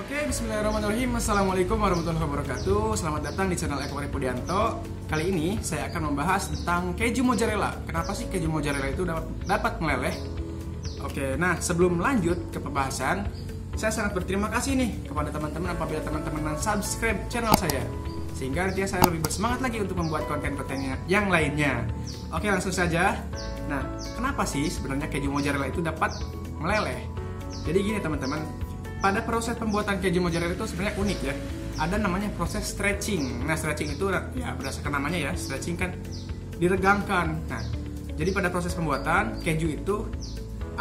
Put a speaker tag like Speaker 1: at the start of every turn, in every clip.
Speaker 1: Oke, bismillahirrahmanirrahim. Assalamualaikum warahmatullahi wabarakatuh. Selamat datang di channel Eko Pudianto. Kali ini saya akan membahas tentang keju mozzarella. Kenapa sih keju mozzarella itu dapat meleleh? Oke, nah sebelum lanjut ke pembahasan, saya sangat berterima kasih nih kepada teman-teman apabila teman-teman subscribe channel saya, sehingga nanti saya lebih bersemangat lagi untuk membuat konten-kontennya yang lainnya. Oke, langsung saja. Nah, kenapa sih sebenarnya keju mozzarella itu dapat meleleh? Jadi gini teman-teman, pada proses pembuatan keju mozzarella itu sebenarnya unik ya. Ada namanya proses stretching. Nah, stretching itu ya berdasarkan namanya ya, stretching kan diregangkan. Nah, jadi pada proses pembuatan keju itu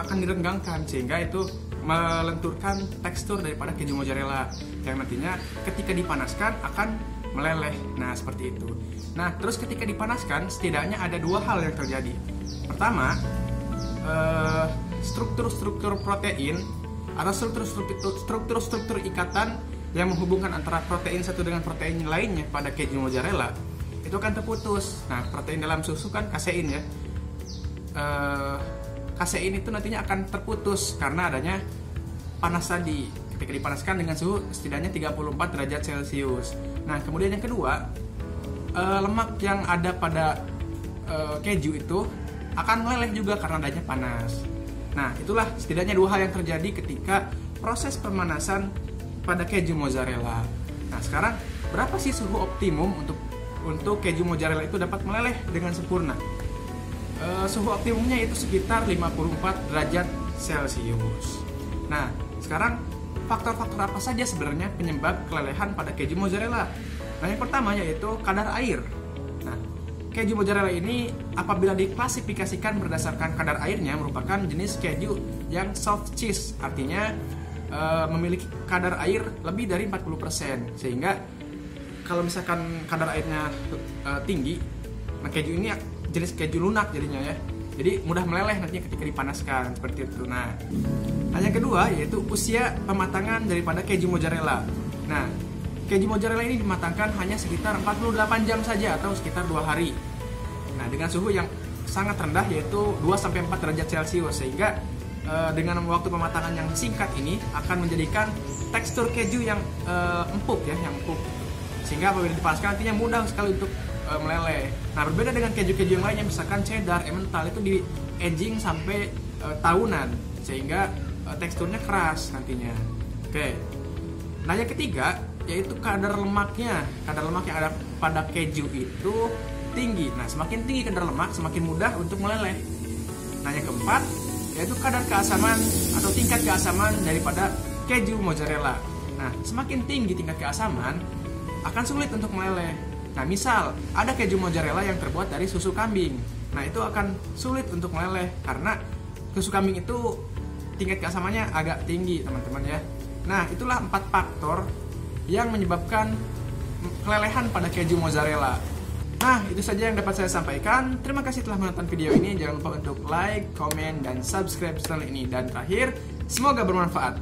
Speaker 1: akan direnggangkan sehingga itu melenturkan tekstur daripada keju mozzarella yang nantinya ketika dipanaskan akan meleleh. Nah, seperti itu. Nah, terus ketika dipanaskan setidaknya ada dua hal yang terjadi. Pertama, struktur-struktur protein atau struktur-struktur ikatan yang menghubungkan antara protein satu dengan protein lainnya pada keju mozzarella itu akan terputus. Nah, protein dalam susu kan kasein ya. Kasein itu nantinya akan terputus karena adanya panas tadi ketika dipanaskan dengan suhu setidaknya 34 derajat Celcius. Nah, kemudian yang kedua, lemak yang ada pada keju itu akan meleleh juga karena adanya panas. Nah, itulah setidaknya dua hal yang terjadi ketika proses pemanasan pada keju mozzarella. Nah, sekarang berapa sih suhu optimum untuk keju mozzarella itu dapat meleleh dengan sempurna? Suhu optimumnya itu sekitar 54 derajat Celcius. Nah, sekarang faktor-faktor apa saja sebenarnya penyebab kelelehan pada keju mozzarella? Nah, yang pertama yaitu kadar air. Nah, keju mozzarella ini apabila diklasifikasikan berdasarkan kadar airnya merupakan jenis keju yang soft cheese, artinya memiliki kadar air lebih dari 40%, sehingga kalau misalkan kadar airnya tinggi, nah keju ini jenis keju lunak jadinya ya, jadi mudah meleleh nantinya ketika dipanaskan seperti itu. Nah, yang kedua yaitu usia pematangan daripada keju mozzarella. Nah, keju mozzarella ini dimatangkan hanya sekitar 48 jam saja atau sekitar 2 hari. Nah, dengan suhu yang sangat rendah yaitu 2-4 derajat Celcius, sehingga dengan waktu pematangan yang singkat ini akan menjadikan tekstur keju yang empuk ya, yang empuk. Sehingga apabila dipanaskan nantinya mudah sekali untuk meleleh. Nah, berbeda dengan keju-keju yang lainnya misalkan cheddar, emmental itu di aging sampai tahunan sehingga teksturnya keras nantinya. Oke. Nah, yang ketiga yaitu kadar lemaknya. Kadar lemak yang ada pada keju itu tinggi. Nah, semakin tinggi kadar lemak, semakin mudah untuk meleleh. Nah, yang keempat yaitu kadar keasaman atau tingkat keasaman daripada keju mozzarella. Nah, semakin tinggi tingkat keasaman akan sulit untuk meleleh. Nah, misal ada keju mozzarella yang terbuat dari susu kambing. Nah, itu akan sulit untuk meleleh karena susu kambing itu tingkat keasamannya agak tinggi, teman-teman ya. Nah, itulah 4 faktor yang menyebabkan kelelehan pada keju mozzarella. Nah, itu saja yang dapat saya sampaikan. Terima kasih telah menonton video ini. Jangan lupa untuk like, komen, dan subscribe channel ini. Dan terakhir, semoga bermanfaat.